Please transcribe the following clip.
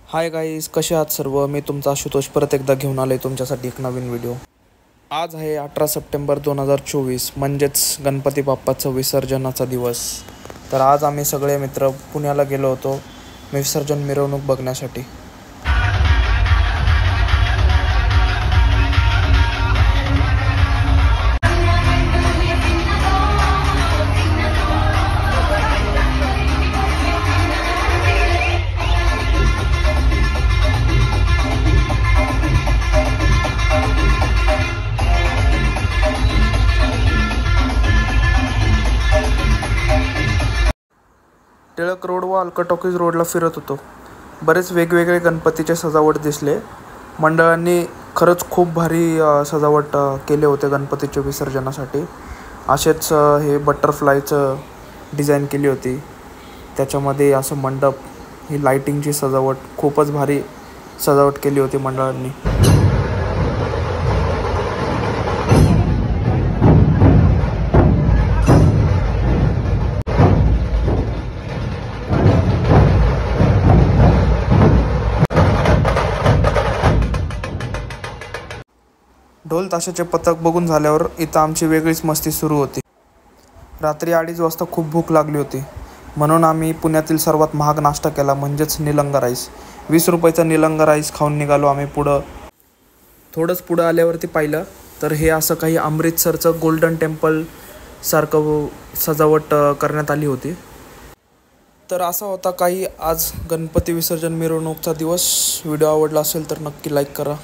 Hi guys, कसे आहात सर्व. मी तुमचा आशुतोष परत एकदा घेऊन आलो आहे तुमच्यासाठी एक नवीन व्हिडिओ. आज आहे 18 सप्टेंबर 2024, म्हणजेच गणपती बाप्पाचं विसर्जनाचा दिवस. तर आज आम्ही सगळे मित्र पुण्याला गेलो होतो विसर्जन मिरवणूक बघण्यासाठी. टिळक रोड व अल्काटॉकीज रोडला फिरत होतो. बरेच वेगवेगळे गणपतीचे सजावट दिसले. मंडळांनी खरंच खूप भारी सजावट केले होते गणपतीच्या विसर्जनासाठी. असेच हे बटरफ्लायचं डिझाईन केली होती. त्याच्यामध्ये असं मंडप, ही लाईटिंगची सजावट, खूपच भारी सजावट केली होती मंडळांनी. ढोल ताशाचे पथक बघून झाल्यावर इथं आमची वेगळीच मस्ती सुरू होती. रात्री 2:30 वाजता खूप भूक लागली होती, म्हणून आम्ही पुण्यातील सर्वात महाग नाश्ता केला, म्हणजेच निलंगा राईस. 20 रुपयाचा निलंगा राईस खाऊन निघालो आम्ही. थोडंच पुढं आल्यावरती पाहिलं तर हे असं काही अमृतसरचं गोल्डन टेम्पल सारखं सजावट करण्यात आली होती. तर असा होता काही आज गणपती विसर्जन मिरवणूकचा दिवस. व्हिडिओ आवडला असेल तर नक्की लाईक करा.